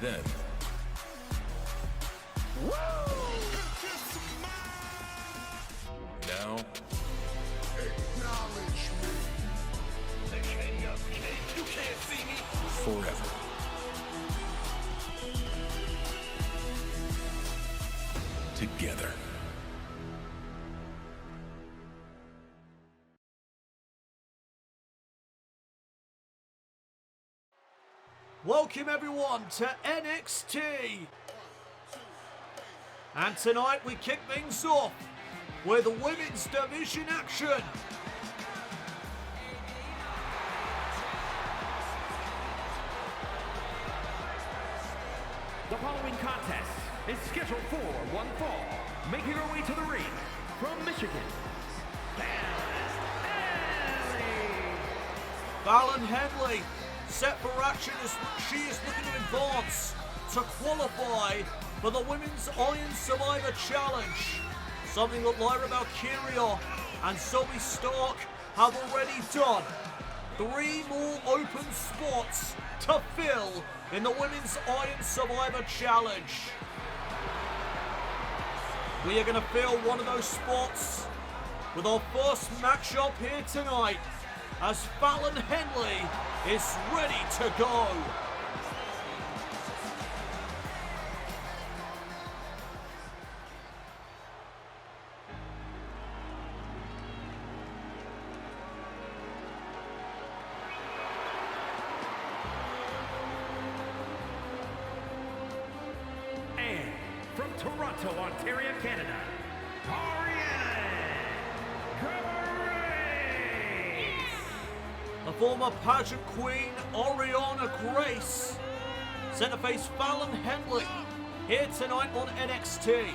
Then, now, Acknowledge me. The king of kings. You can't see me. forever. Together. Welcome everyone to NXT. And tonight we kick things off with women's division action. The following contest is scheduled for one fall. Making her way to the ring from Michigan, Fallon Henley set for action as she is looking to advance to qualify for the Women's Iron Survivor Challenge. Something that Lyra Valkyria and Zoe Stark have already done. 3 more open spots to fill in the Women's Iron Survivor Challenge. We are going to fill one of those spots with our first matchup here tonight as Fallon Henley is ready to go. and from Toronto, Ontario, Canada, Arianna Grace. The former pageant queen, Arianna Grace, set to face Fallon Henley here tonight on NXT.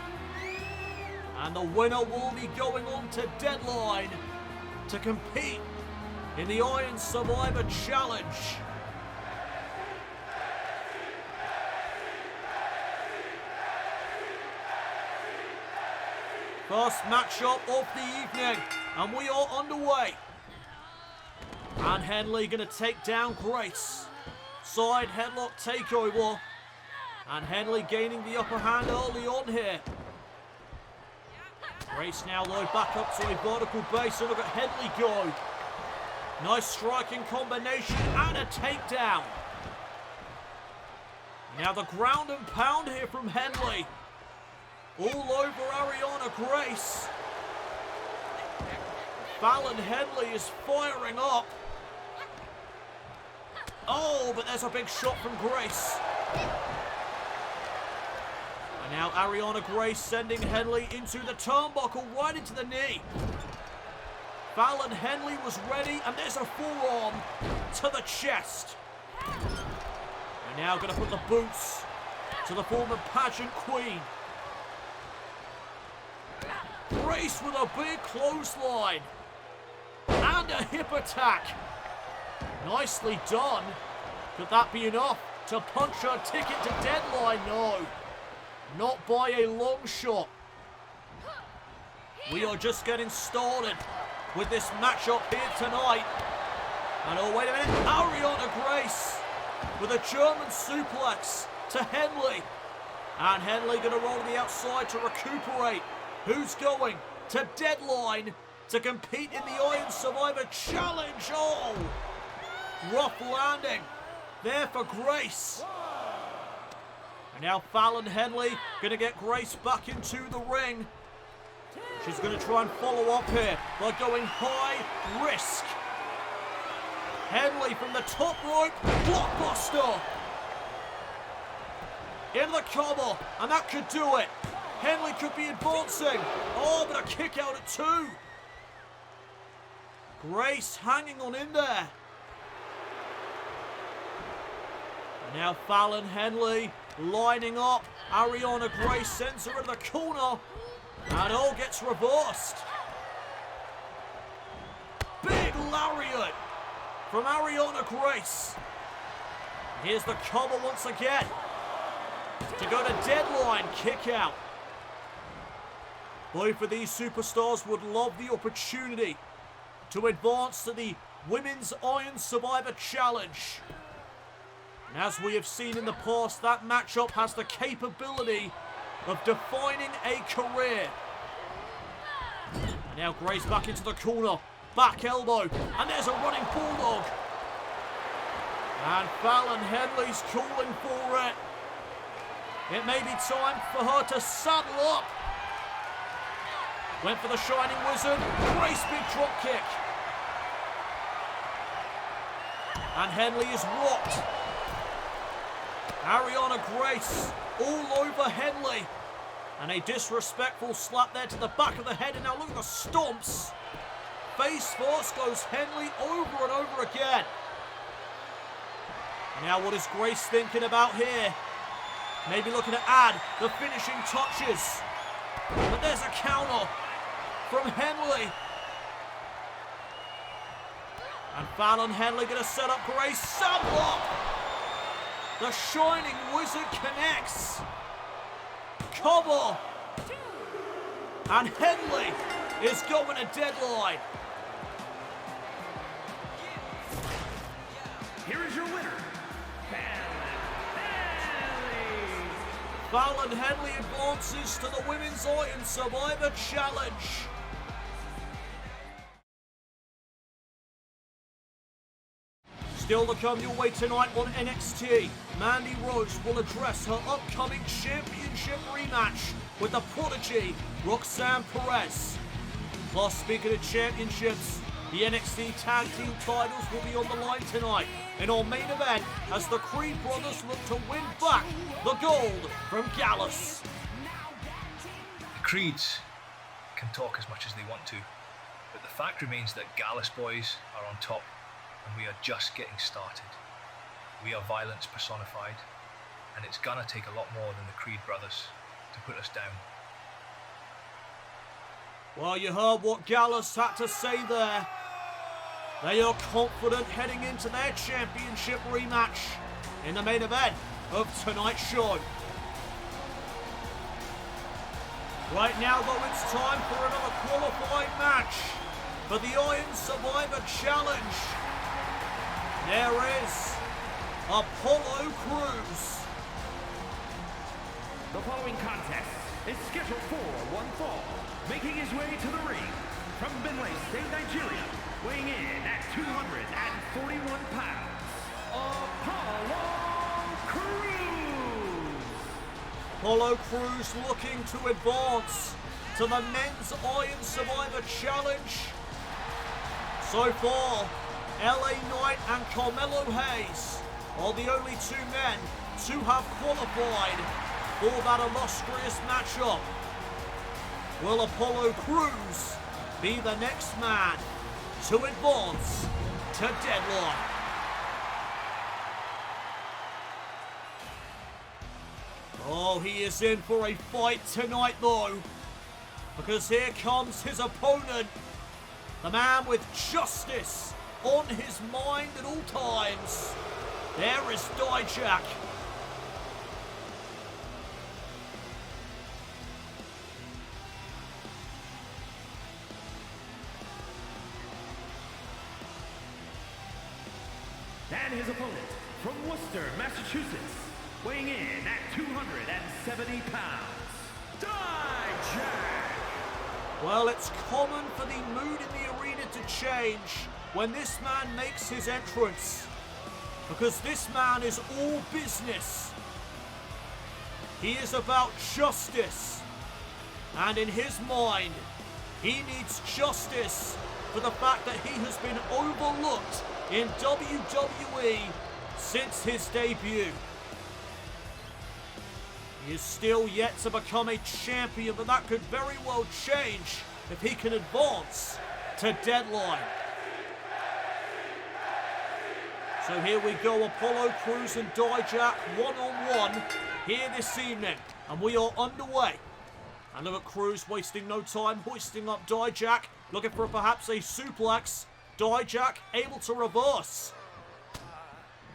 And the winner will be going on to Deadline to compete in the Iron Survivor Challenge. First matchup of the evening, and we are underway. And Henley going to take down Grace. Side headlock takeover. And Henley gaining the upper hand early on here. Grace now lowered back up to a vertical base, and look at Henley go. Nice striking combination and a takedown. Now the ground and pound here from Henley. All over Arianna Grace. Fallon Henley is firing up. Oh, but there's a big shot from Grace. And now Arianna Grace sending Henley into the turnbuckle, right into the knee. Fallon Henley was ready, and there's a forearm to the chest. And now going to put the boots to the former pageant queen. Grace with a big clothesline. And a hip attack. Nicely done. Could that be enough to punch her ticket to Deadline? No. Not by a long shot. We are just getting started with this matchup here tonight. And oh, wait a minute. Arianna Grace with a German suplex to Henley. And Henley going to roll to the outside to recuperate. Who's going to Deadline to compete in the Iron Survivor Challenge? Oh, rough landing there for Grace. And now Fallon Henley going to get Grace back into the ring. She's going to try and follow up here by going high risk. Henley from the top rope, blockbuster. Into the cover, and that could do it. Henley could be advancing. Oh, but a kick out at 2. Grace hanging on in there. And now Fallon Henley lining up. Arianna Grace sends her in the corner. And all gets reversed. Big lariat from Arianna Grace. Here's the cover once again. To go to Deadline, kick out. Both of these superstars would love the opportunity to advance to the Women's Iron Survivor Challenge. And as we have seen in the past, that matchup has the capability of defining a career. And now Grace back into the corner. Back elbow. And there's a running bulldog. And Fallon Henley's calling for it. It may be time for her to saddle up. Went for the Shining Wizard. Grace big drop kick. And Henley is rocked. Arianna Grace all over Henley. And a disrespectful slap there to the back of the head. And now look at the stomps. Face first goes Henley over and over again. Now what is Grace thinking about here? Maybe looking to add the finishing touches. But there's a counter from Henley. And Fallon Henley going to set up Grace. Saddle up. The Shining Wizard connects. Cover. And Henley is going to deadline. Here is your winner, Fallon Henley advances to the Women's Iron Survivor Challenge. Still to come your way tonight on NXT, Mandy Rose will address her upcoming championship rematch with the prodigy Roxanne Perez. Plus, speaking of championships, the NXT Tag Team titles will be on the line tonight in our main event as the Creed brothers look to win back the gold from GALLUS. The Creeds can talk as much as they want to, but the fact remains that GALLUS boys are on top and we are just getting started. We are violence personified, and it's gonna take a lot more than the Creed brothers to put us down. Well, you heard what GALLUS had to say there. They are confident heading into their championship rematch in the main event of tonight's show. Right now, though, it's time for another qualifying match for the Iron Survivor Challenge. There is Apollo Crews. The following contest is scheduled for one fall. Making his way to the ring from Benue State, Nigeria, weighing in at 241 pounds, Apollo Crews. Apollo Crews looking to advance to the Men's Iron Survivor Challenge. So far, LA Knight and Carmelo Hayes are the only two men to have qualified for that illustrious matchup. Will Apollo Crews be the next man to advance to deadline? Oh, he is in for a fight tonight though, because here comes his opponent, the man with justice on his mind at all times. There is Dijak. And his opponent from Worcester, Massachusetts, weighing in at 270 pounds, Dijak. Well, it's common for the mood in the arena to change when this man makes his entrance, because this man is all business. He is about justice, and in his mind, he needs justice for the fact that he has been overlooked in WWE since his debut. He is still yet to become a champion, but that could very well change if he can advance to deadline. So here we go, Apollo Crews and Dijak one-on-one here this evening, and we are underway. And look at Crews wasting no time, hoisting up Dijak, looking for perhaps a suplex. Dijak able to reverse.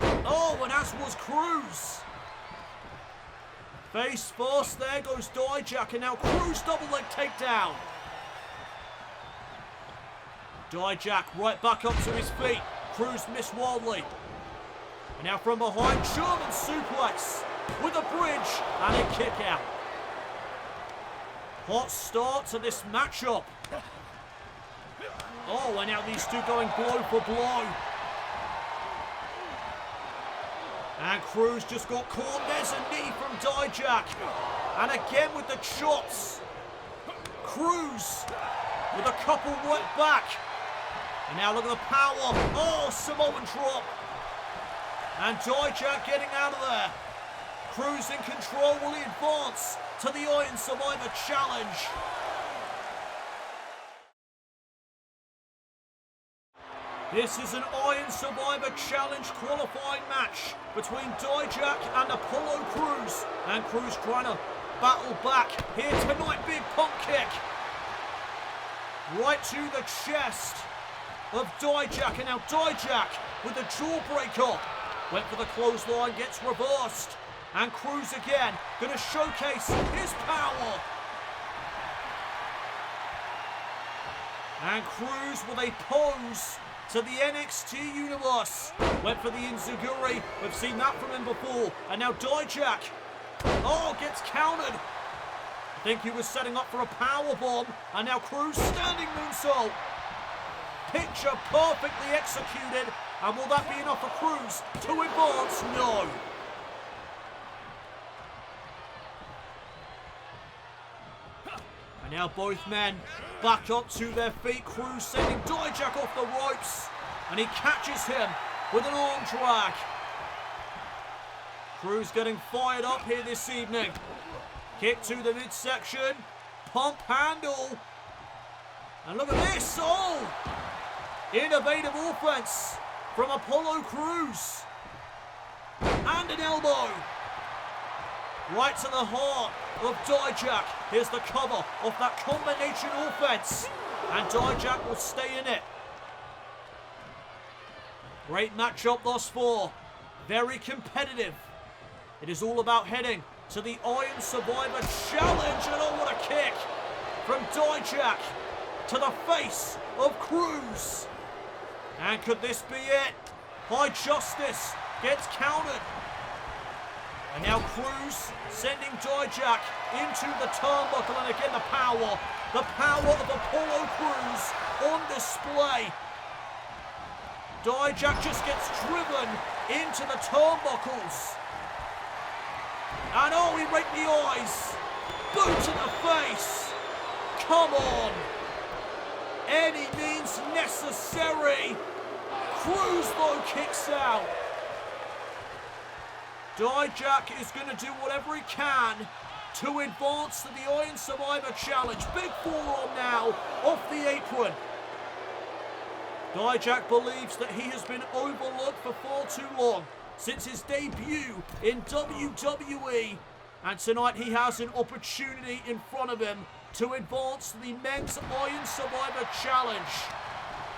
Oh, and as was Crews. Face first, there goes Dijak, and now Crews double leg takedown. Dijak right back up to his feet. Crews missed wildly. And now from behind, German suplex with a bridge and a kick out. Hot start to this matchup. Oh, and now these two going blow for blow. And Cruz just got caught. There's a knee from Dijak. And again with the chops. Cruz with a couple right back. And now look at the power. Oh, Samoan drop. And Dijak getting out of there. Cruz in control. Will he advance to the Iron Survivor Challenge? This is an Iron Survivor Challenge qualifying match between Dijak and Apollo Crews. And Crews trying to battle back here tonight. Big pump kick. Right to the chest of Dijak. And now Dijak with the jawbreaker. Went for the clothesline, gets reversed. And Crews again, going to showcase his power. And Crews with a pose to the NXT universe. Went for the Inzaguri. We've seen that from him before. And now Dijak. Oh, gets countered. I think he was setting up for a powerbomb. And now Crews standing moonsault. Picture perfectly executed. And will that be enough for Crews to advance? No. And now both men back up to their feet. Crews sending Dijak off the ropes. And he catches him with an arm drag. Crews getting fired up here this evening. Kick to the midsection. Pump handle. And look at this. Oh! Innovative offense from Apollo Crews. And an elbow. Right to the heart of Dijak. Here's the cover of that combination offense. And Dijak will stay in it. Great matchup thus far. Very competitive. It is all about heading to the Iron Survivor Challenge. And oh, what a kick from Dijak to the face of Crews. And could this be it? High Justice gets countered. And now Crews sending Dijak into the turnbuckle. And again the power of Apollo Crews on display. Dijak just gets driven into the turnbuckles. And oh, he raked the eyes. Boot to the face. Come on. Any means necessary. Crews though kicks out. Dijak is going to do whatever he can to advance to the Iron Survivor Challenge. Big forearm now off the apron. Dijak believes that he has been overlooked for far too long since his debut in WWE. And tonight he has an opportunity in front of him to advance to the Men's Iron Survivor Challenge.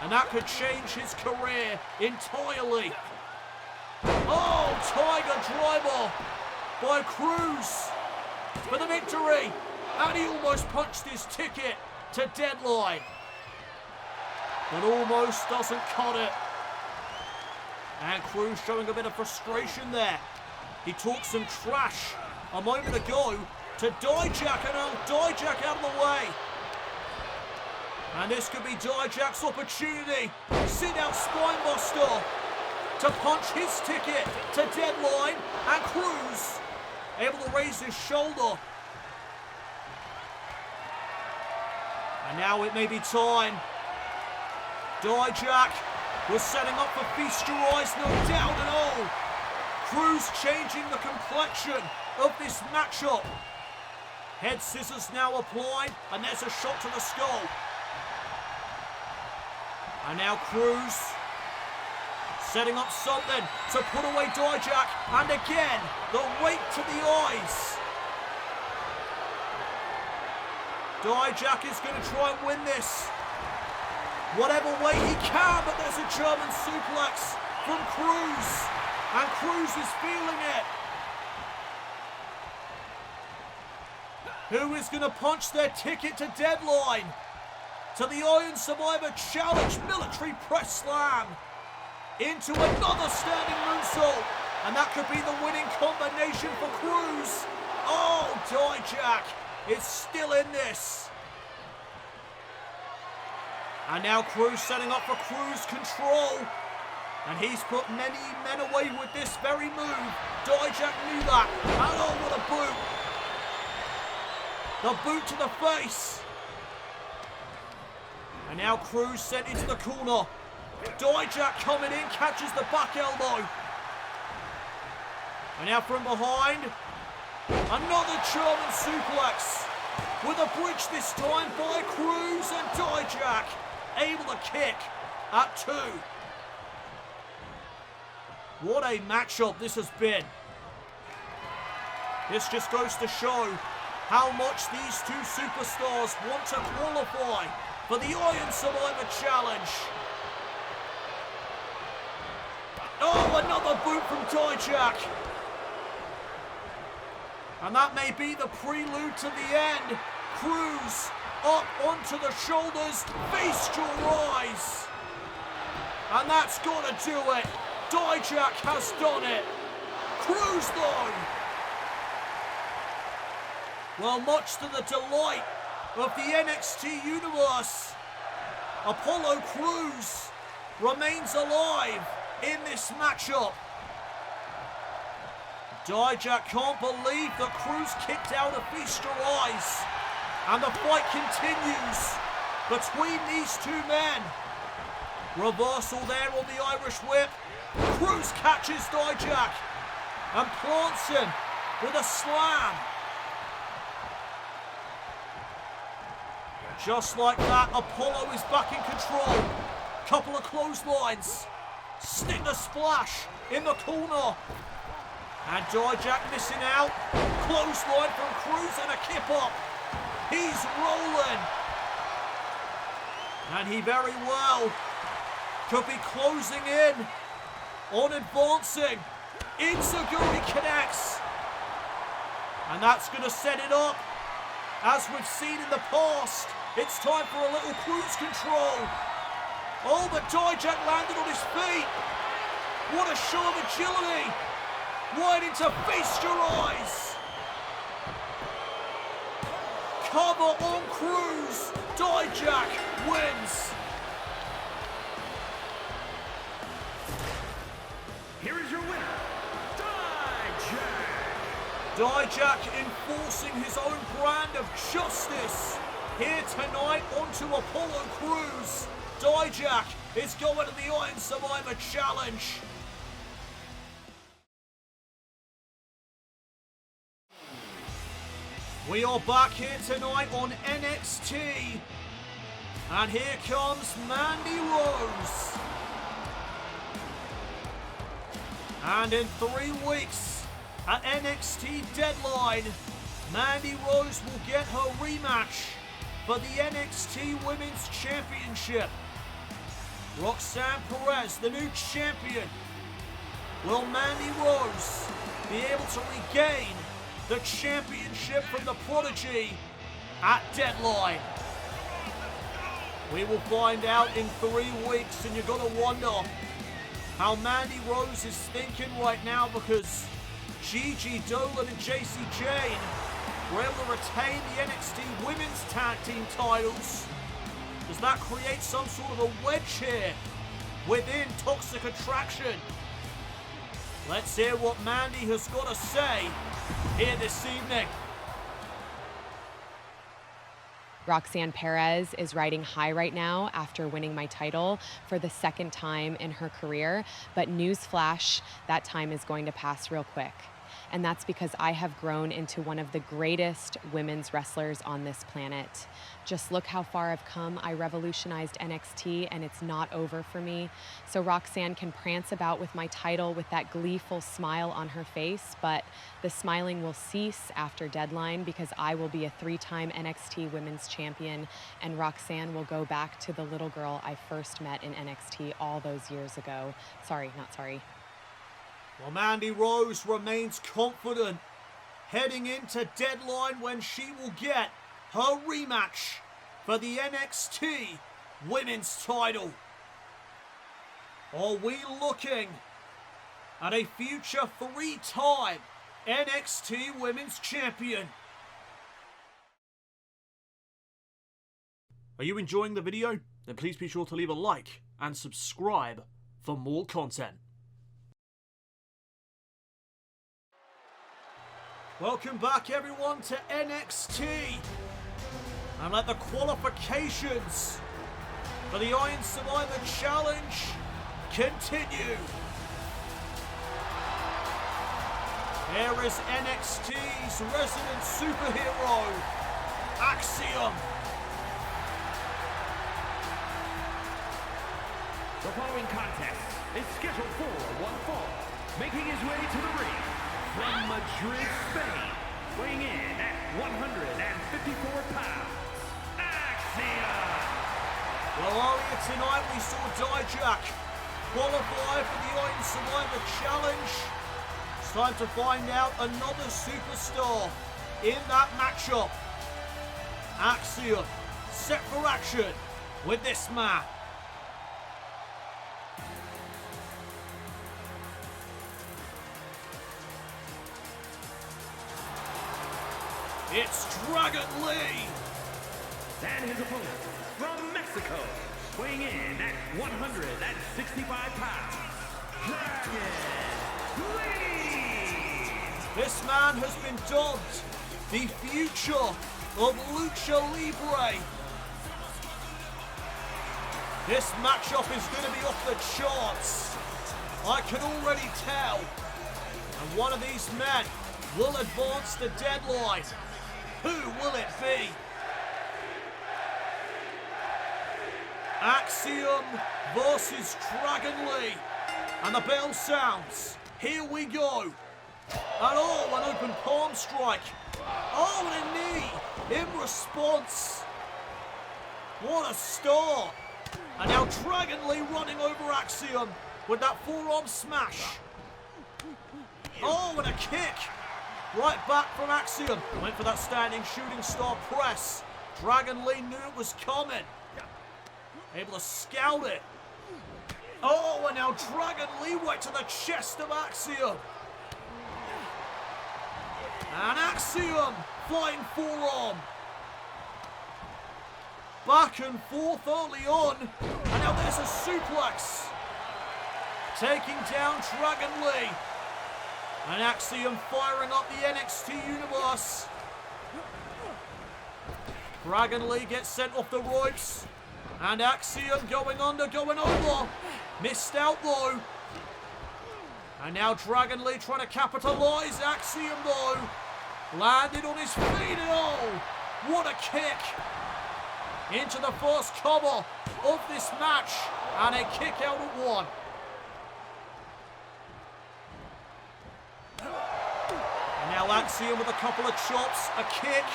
And that could change his career entirely. Oh, Tiger Driver by Crews for the victory. And he almost punched his ticket to deadline. But almost doesn't cut it. And Crews showing a bit of frustration there. He talked some trash a moment ago to Dijak, and now Dijak out of the way. And this could be Dijak's opportunity. Sit out Spinebuster to punch his ticket to deadline. And Crews able to raise his shoulder. And now it may be time. Dijak was setting up for Feast Your Eyes, no doubt at all. Crews changing the complexion of this matchup. Head scissors now applied, and there's a shot to the skull. And now Crews setting up something to put away Dijak, and again, the weight to the eyes. Dijak is going to try and win this whatever way he can, but there's a German suplex from Crews, and Crews is feeling it. Who is going to punch their ticket to deadline to the Iron Survivor Challenge? Military press slam into another standing moonsault. could be the winning combination for Cruz. Oh, Dijak is still in this. And now Cruz setting up for Cruz control. And he's put many men away with this very move. Dijak knew that. And oh, what a boot. The boot to the face. And now Cruz sent into the corner. Dijak coming in, catches the back elbow. And now from behind, another German suplex. With a bridge this time by Cruz, and Dijak able to kick at 2. What a matchup this has been. This just goes to show how much these two superstars want to qualify for the Iron Survivor Challenge. Oh, another boot from Dijak. And that may be the prelude to the end. Cruz up onto the shoulders, feast your eyes. And that's got to do it. Dijak has done it. Cruz though. Well, much to the delight of the NXT universe, Apollo Crews remains alive in this matchup. Dijak can't believe that Cruz kicked out of Feast Your Eyes. And the fight continues between these two men. Reversal there on the Irish whip. Cruz catches Dijak and plants him with a slam. Just like that, Apollo is back in control. Couple of clotheslines. Stinger splash in the corner. And Dijak missing out. Clothesline from Cruz and a kip up. He's rolling. And he very well could be closing in on advancing. Enziguri connects. And that's going to set it up. As we've seen in the past, it's time for a little cruise control. Oh, but Dijak landed on his feet. What a show of agility. Right into Feast Your Eyes. Cover on Cruz. Dijak wins. Here is your winner, Dijak. Dijak enforcing his own brand of justice here tonight onto Apollo Crews. Dijak is going to the Iron Survivor Challenge. We are back here tonight on NXT. And here comes Mandy Rose. And in 3 weeks at NXT Deadline, Mandy Rose will get her rematch for the NXT Women's Championship. Roxanne Perez, the new champion. Will Mandy Rose be able to regain the championship from the Prodigy at Deadline? We will find out in 3 weeks, and you're gonna wonder how Mandy Rose is thinking right now, because Gigi Dolan and JC Jane were able to retain the NXT Women's Tag Team titles. Does that create some sort of a wedge here within Toxic Attraction? Let's hear what Mandy has got to say here this evening. Roxanne Perez is riding high right now after winning my title for the 2nd time in her career. But newsflash, that time is going to pass real quick. And that's because I have grown into one of the greatest women's wrestlers on this planet. Just look how far I've come. I revolutionized NXT, and it's not over for me. So Roxanne can prance about with my title with that gleeful smile on her face, but the smiling will cease after Deadline, because I will be a 3-time NXT Women's Champion, and Roxanne will go back to the little girl I first met in NXT all those years ago. Sorry, not sorry. Well, Mandy Rose remains confident heading into Deadline, when she will get her rematch for the NXT Women's title. Are we looking and a future 3-time NXT Women's Champion. Are you enjoying the video? Then please be sure to leave a like and subscribe for more content. Welcome back everyone to NXT. And let the qualifications for the Iron Survivor Challenge continue. Here is NXT's resident superhero, Axiom. The following contest is scheduled for one fall, making his way to the ring from Madrid, Spain, weighing in at 154 pounds, Axiom! Well, earlier tonight we saw Dijak qualify for the Iron Survivor Challenge. It's time to find out another superstar in that matchup. Axiom set for action with this man. It's Dragon Lee! And his opponent from Mexico, weighing in at 165 pounds, Dragon Lee! This man has been dubbed the future of Lucha Libre. This matchup is going to be off the charts. I can already tell. And one of these men will advance the deadline. Who will it be? Axiom versus Dragon Lee. And the bell sounds. Here we go. And oh, an open palm strike. Oh, and a knee in response. What a start. And now Dragon Lee running over Axiom with that forearm smash. Oh, and a kick. Right back from Axiom. Went for that standing shooting star press. Dragon Lee knew it was coming. Able to scout it. Oh, and now Dragon Lee right to the chest of Axiom. And Axiom flying forearm. Back and forth early on. And now there's a suplex. Taking down Dragon Lee. And Axiom firing up the NXT universe. Dragon Lee gets sent off the ropes. And Axiom going under, going over. Missed out though. And now Dragon Lee trying to capitalize. Axiom though. Landed on his feet. Oh, what a kick. Into the first cover of this match. And a kick out at one. And now Axiom with a couple of chops, a kick.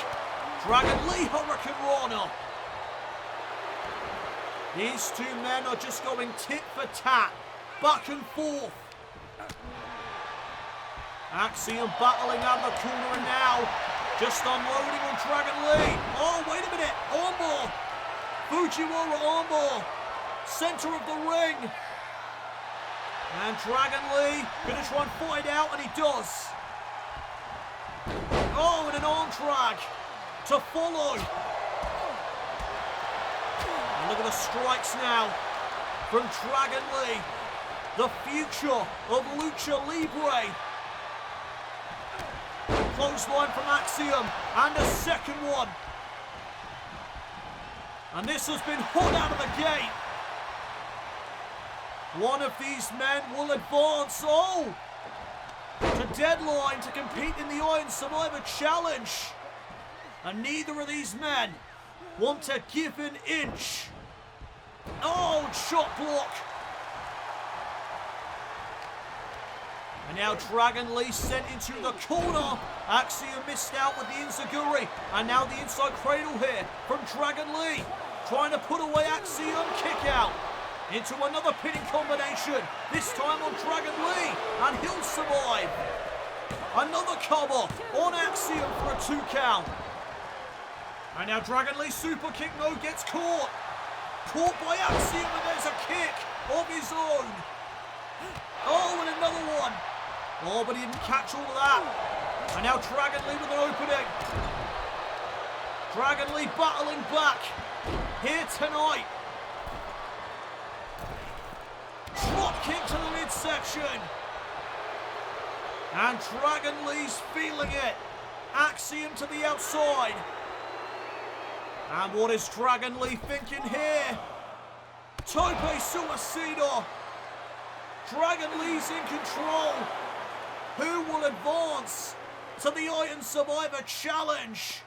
Dragon Lee Hurricane Rana. These two men are just going tit for tat, back and forth. Axiom battling out of the corner and now just unloading on Dragon Lee. Oh, wait a minute, armbar. Fujiwara armbar. Center of the ring. And Dragon Lee gonna try and fight out, and he does. Oh, and an arm drag to follow. And look at the strikes now from Dragon Lee, the future of Lucha Libre. Clothesline from Axiom, and a second one. And this has been hot out of the gate. One of these men will advance, to deadline to compete in the Iron Survivor Challenge. And neither of these men want to give an inch. Oh, shot block. And now Dragon Lee sent into the corner. Axiom missed out with the Enziguri. And now the inside cradle here from Dragon Lee. Trying to put away Axiom, kick out. Into another pinning combination. This time on Dragon Lee. And he'll survive. Another cover on Axiom for a 2 count. And now Dragon Lee super kick, no, gets caught. Caught by Axiom, and there's a kick of his own. Oh, and another one. Oh, but he didn't catch all of that. And now Dragon Lee with an opening. Dragon Lee battling back here tonight. Drop kick to the midsection. And Dragon Lee's feeling it. Axiom to the outside. And what is Dragon Lee thinking here? Tope Suicida. Dragon Lee's in control. Who will advance to the Iron Survivor Challenge?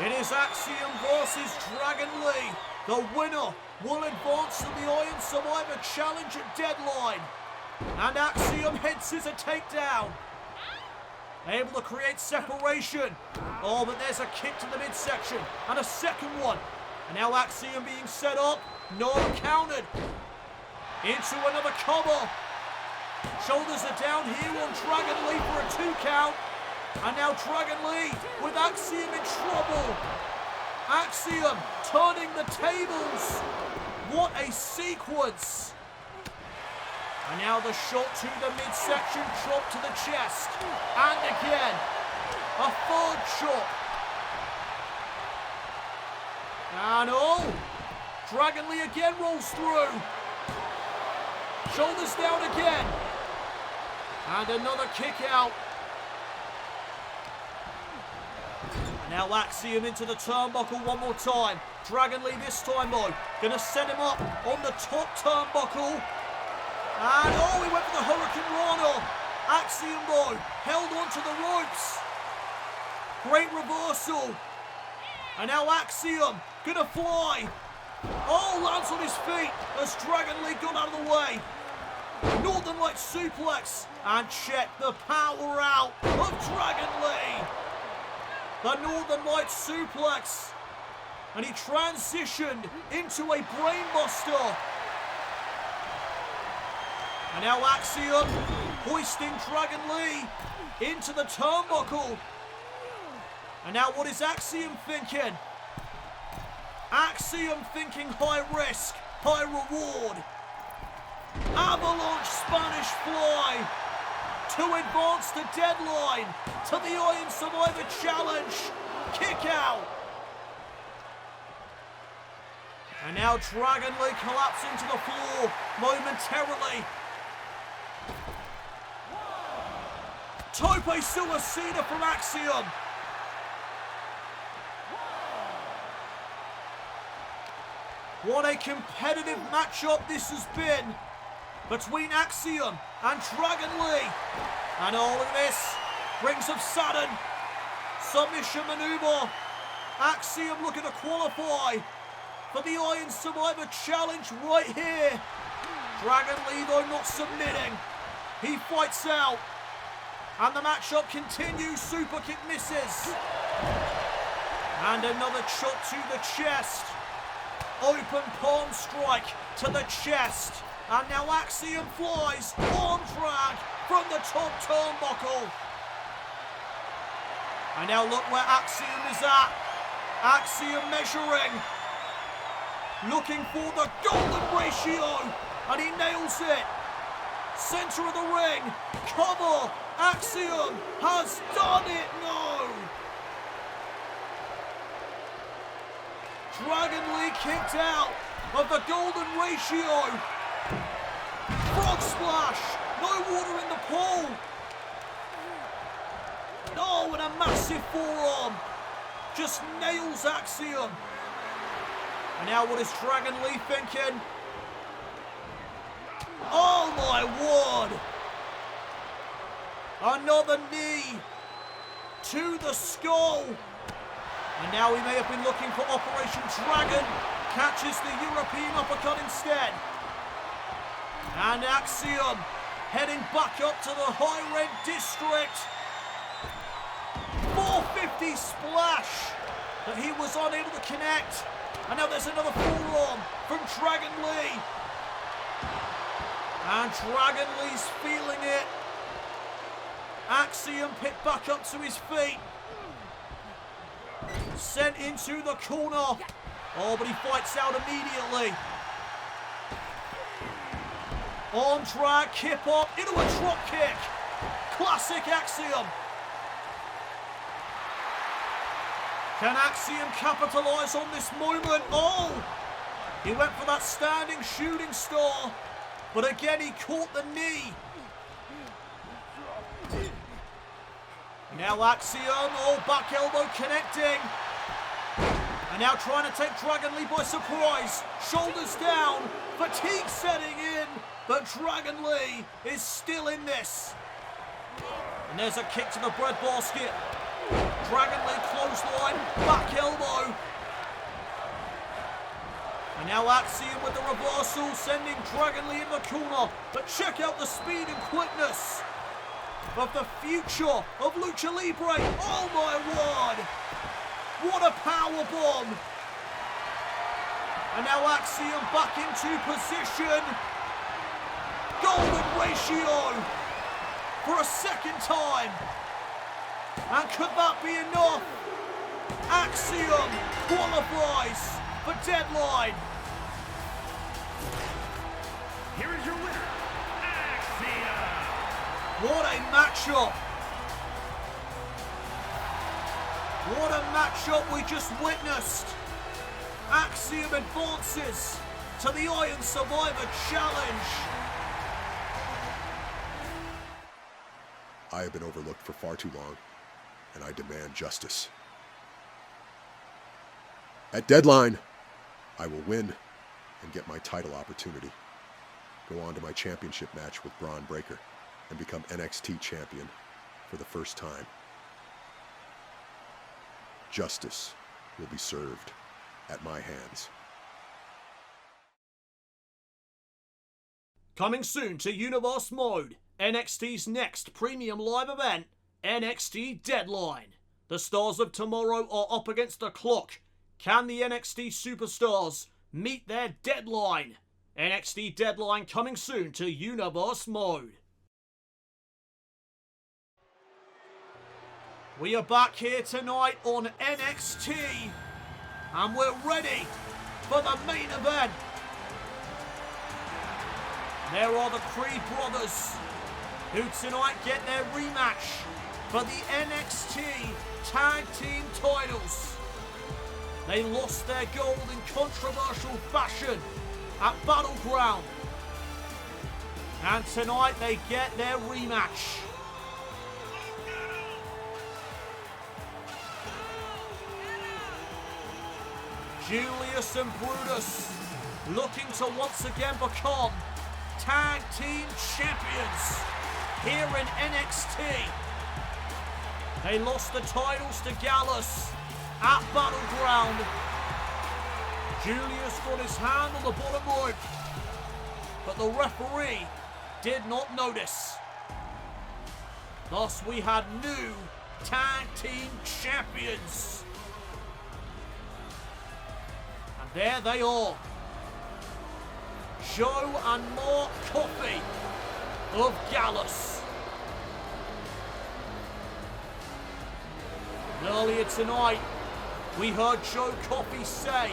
It is Axiom versus Dragon Lee. The winner will advance to the Iron Survivor Challenge at deadline. And Axiom heads a takedown. Able to create separation. Oh, but there's a kick to the midsection. And a second one. And now Axiom being set up. No, countered. Into another cover. Shoulders are down here on Dragon Lee for a 2 count. And now Dragon Lee with Axiom in trouble. Axiom turning the tables. What a sequence. And now the shot to the midsection, chop to the chest. And again, a third chop. And oh, Dragon Lee again rolls through. Shoulders down again. And another kick out. Now Axiom into the turnbuckle one more time. Dragon Lee this time though, gonna set him up on the top turnbuckle. And oh, he went for the Hurricane Rana. Axiom though, held onto the ropes. Great reversal. And now Axiom gonna fly. Oh, lands on his feet as Dragon Lee got out of the way. Northern Light suplex. And check the power out of Dragon Lee. The Northern Light suplex. And he transitioned into a brainbuster. And now Axiom hoisting Dragon Lee into the turnbuckle. And now what is Axiom thinking? Axiom thinking high risk, high reward. Avalanche Spanish Fly to advance the deadline to the Iron Survivor Challenge. Kick out. And now Dragon Lee collapsing to the floor momentarily. Tope Suicida from Axiom. What a competitive matchup this has been between Axiom and Dragon Lee. And all of this, rings of Saturn, submission maneuver. Axiom looking to qualify for the Iron Survivor Challenge right here. Dragon Lee though not submitting. He fights out. And the matchup continues. Super kick misses. And another chop to the chest. Open palm strike to the chest. And now Axiom flies. Arm drag from the top turnbuckle. And now look where Axiom is at. Axiom measuring. Looking for the golden ratio. And he nails it. Center of the ring. Cover. Axiom has done it. No. Dragon Lee kicked out of the golden ratio. Frog splash. No water in the pool. No, and a massive forearm. Just nails Axiom. And now what is Dragon Lee thinking? Oh my word. Another knee to the skull. And now he may have been looking for Operation Dragon. Catches the European uppercut instead. And Axiom heading back up to the high red district. 450 splash that he was unable to connect. And now there's another forearm from Dragon Lee. And Dragon Lee's feeling it. Axiom picked back up to his feet. Sent into the corner. Oh, but he fights out immediately. On drag, kip up, into a drop kick. Classic Axiom. Can Axiom capitalize on this moment? Oh! He went for that standing shooting star, but again he caught the knee. Now Axiom, oh, back elbow connecting. And now trying to take Dragon Lee by surprise. Shoulders down, fatigue setting in, but Dragon Lee is still in this. And there's a kick to the breadbasket. Dragon Lee clothesline, back elbow. And now Axiom with the reversal, sending Dragon Lee in the corner. But check out the speed and quickness of the future of Lucha Libre. Oh my word! What a power bomb! And now Axiom back into position. Golden ratio for a second time. And could that be enough? Axiom qualifies for Deadline. Here is your winner, Axiom. What a matchup. What a matchup we just witnessed. Axiom advances to the Iron Survivor Challenge. I have been overlooked for far too long, and I demand justice. At Deadline, I will win and get my title opportunity. Go on to my championship match with Braun Breaker and become NXT champion for the first time. Justice will be served at my hands. Coming soon to Universe Mode, NXT's next premium live event, NXT Deadline. The stars of tomorrow are up against the clock. Can the NXT superstars meet their deadline? NXT Deadline coming soon to Universe Mode. We are back here tonight on NXT, and we're ready for the main event. There are the Creed brothers, who tonight get their rematch for the NXT Tag Team titles. They lost their gold in controversial fashion at Battleground. And tonight they get their rematch. Julius and Brutus looking to once again become Tag Team Champions here in NXT. They lost the titles to Gallus at Battleground. Julius got his hand on the bottom rope, but the referee did not notice. Thus we had new Tag Team Champions. And there they are. Joe and Mark Coffey of Gallus. And earlier tonight, we heard Joe Coffey say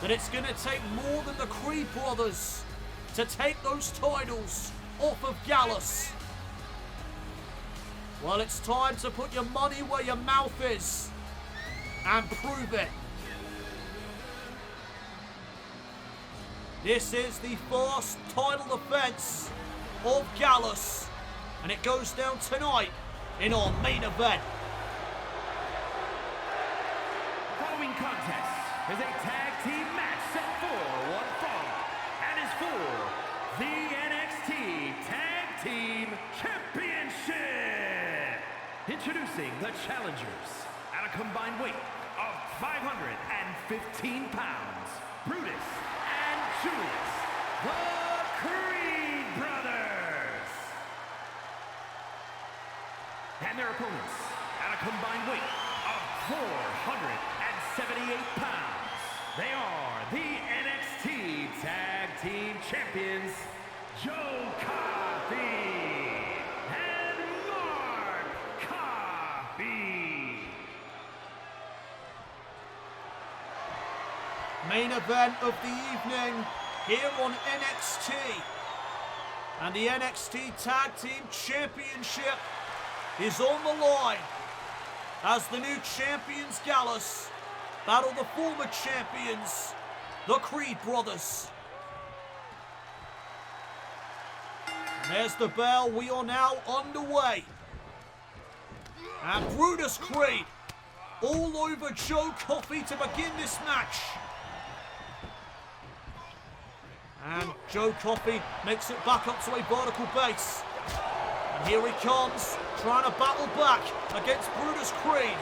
that it's going to take more than the Creed brothers to take those titles off of Gallus. Well, it's time to put your money where your mouth is and prove it. This is the first title defense of Gallus, and it goes down tonight in our main event. The following contest is a tag team match set for one fall and is for the NXT Tag Team Championship. Introducing the challengers at a combined weight of 515 pounds, Brutus and Julius, the Creed brothers. And their opponents at a combined weight of 478 pounds. They are the NXT Tag Team Champions, Joe Coffey and Mark Coffey. Main event of the evening here on NXT. And the NXT Tag Team Championship is on the line as the new champions Gallus battle the former champions, the Creed brothers. And there's the bell. We are now underway. And Brutus Creed all over Joe Coffey to begin this match. And Joe Coffey makes it back up to a vertical base. And here he comes, trying to battle back against Brutus Creed.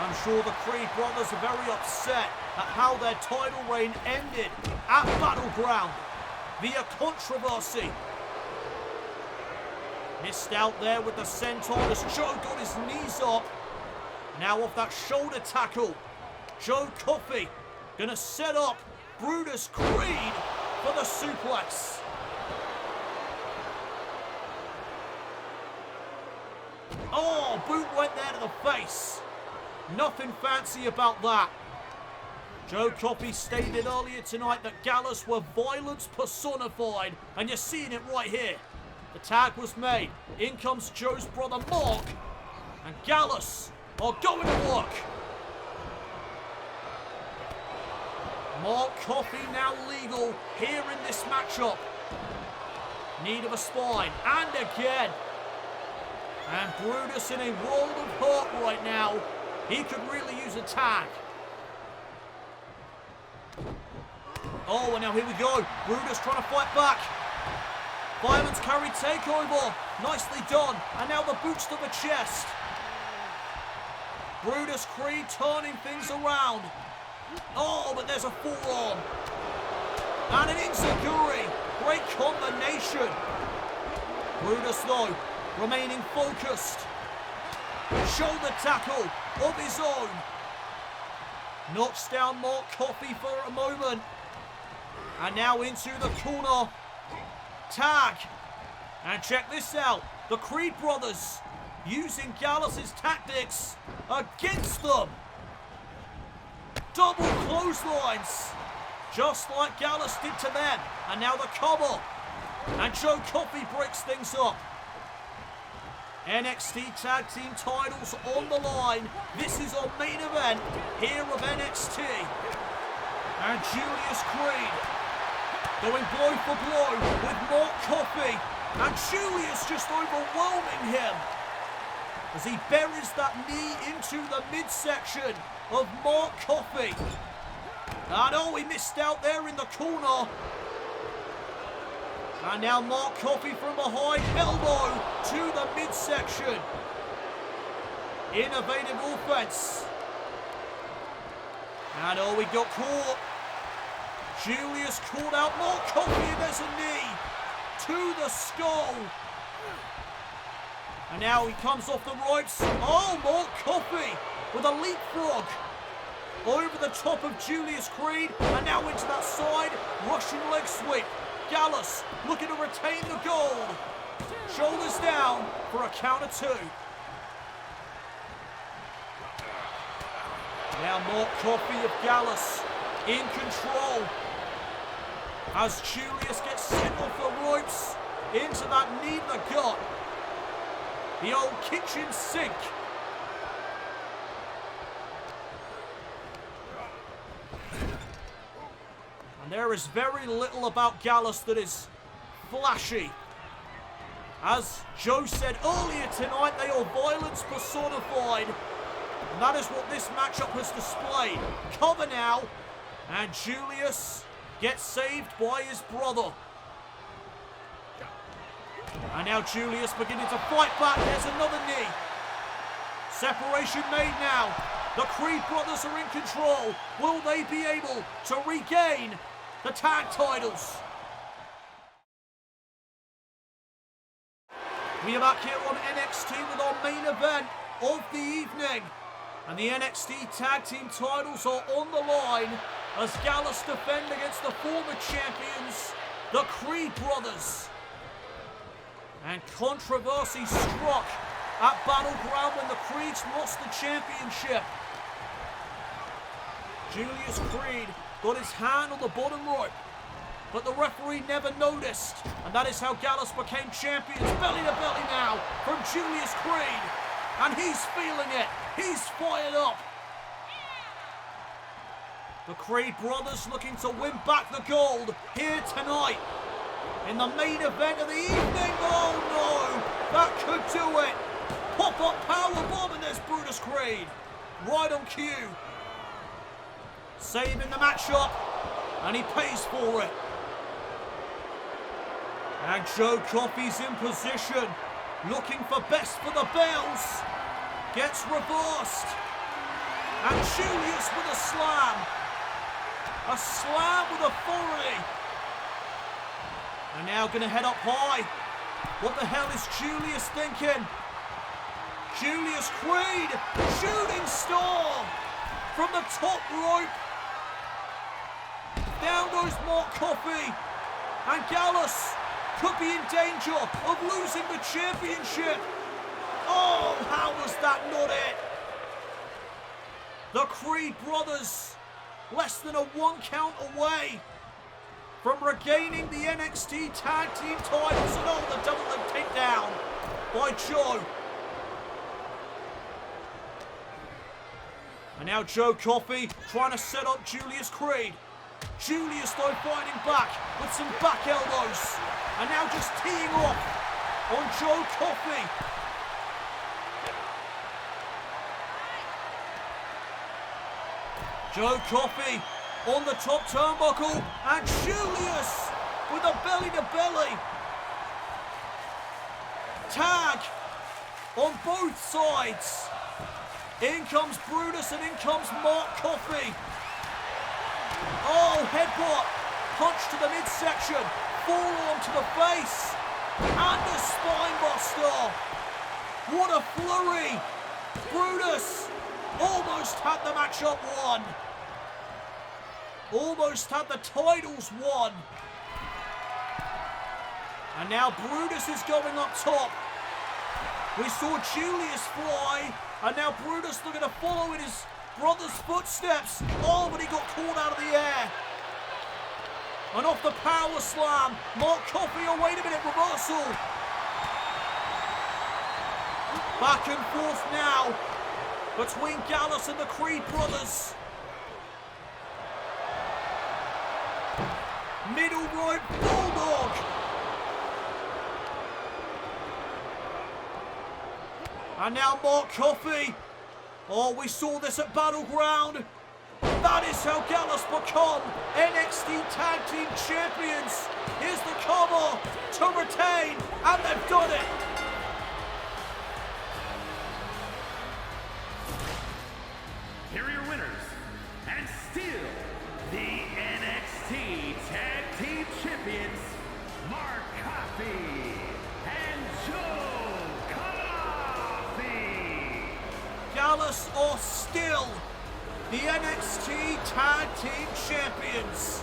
I'm sure the Creed brothers are very upset at how their title reign ended at Battleground via controversy. Missed out there with the senton as Joe got his knees up. Now off that shoulder tackle, Joe Coffey gonna set up Brutus Creed for the suplex. Oh, boot went there to the face. Nothing fancy about that. Joe Coffey stated earlier tonight that Gallus were violence personified, and you're seeing it right here. The tag was made. In comes Joe's brother Mark, and Gallus are going to work. Mark Coffey now legal here in this matchup. Need of a spine, and again. And Brutus in a world of hurt right now. He could really use a tag. Oh, and now here we go. Brutus trying to fight back. Violence carry takeover. Nicely done. And now the boots to the chest. Brutus Creed turning things around. Oh, but there's a forearm. And an enziguri. Great combination. Brutus, though, remaining focused. Shoulder tackle of his own. Knocks down Mark Coffey for a moment. And now into the corner. Tag. And check this out. The Creed brothers using Gallus' tactics against them. Double clotheslines. Just like Gallus did to them. And now the cover. And Joe Coffey breaks things up. NXT Tag Team titles on the line. This is our main event here of NXT. And Julius Creed going blow for blow with Mark Coffey. And Julius just overwhelming him as he buries that knee into the midsection of Mark Coffey. And oh, he missed out there in the corner. And now Mark Coffey from behind, elbow to the midsection. Innovative offense. And oh, we got caught. Julius called out Mark Coffey, and there's a knee to the skull. And now he comes off the ropes. Oh, Mark Coffey with a leapfrog over the top of Julius Creed. And now into that side, Russian leg sweep. Gallus looking to retain the gold. Shoulders down for a count of 2. Now Mark Coffey of Gallus in control as Julius gets sent off the ropes into that knee in the gut. The old kitchen sink. There is very little about Gallus that is flashy. As Joe said earlier tonight, they are violence personified. And that is what this matchup has displayed. Cover now. And Julius gets saved by his brother. And now Julius beginning to fight back. There's another knee. Separation made now. The Creed brothers are in control. Will they be able to regain the tag titles? We are back here on NXT with our main event of the evening. And the NXT Tag Team titles are on the line as Gallus defend against the former champions, the Creed brothers. And controversy struck at Battleground when the Creeds lost the championship. Julius Creed got his hand on the bottom rope, but the referee never noticed, and that is how Gallus became champions, belly to belly now from Julius Creed, and he's feeling it. He's fired up. The Creed brothers looking to win back the gold here tonight in the main event of the evening. Oh no, that could do it. Pop-up powerbomb, and there's Brutus Creed right on cue, saving the matchup, and he pays for it. And Joe Coffey's in position, looking for best for the bells. Gets reversed. And Julius with a slam. A slam with authority. And now going to head up high. What the hell is Julius thinking? Julius Creed, shooting star from the top rope. Down goes Mark Coffey. And Gallus could be in danger of losing the championship. Oh, how was that not it? The Creed brothers, less than a 1 count away from regaining the NXT Tag Team titles, and oh, the double leg takedown by Joe. And now Joe Coffey trying to set up Julius Creed. Julius though fighting back with some back elbows. And now just teeing off on Joe Coffey. Joe Coffey on the top turnbuckle, and Julius with a belly to belly. Tag on both sides. In comes Brutus and in comes Mark Coffey. Oh, headbutt, punch to the midsection, forearm to the face, and a spinebuster. What a flurry. Brutus almost had the matchup won. Almost had the titles won. And now Brutus is going up top. We saw Julius fly, and now Brutus looking to follow in his brother's footsteps. Oh, but he got caught out of the air. And off the power slam, Mark Coffey, oh wait a minute, reversal. Back and forth now between Gallus and the Creed brothers. Middle rope bulldog. And now Mark Coffey. Oh, we saw this at Battleground. That is how Gallus become NXT Tag Team Champions. Here's the cover to retain, and they've done it. Here are your winners, and still the NXT Tag Team Champions, Mark Coffey and Joe Coffey. Gallus are still the NXT Tag Team Champions.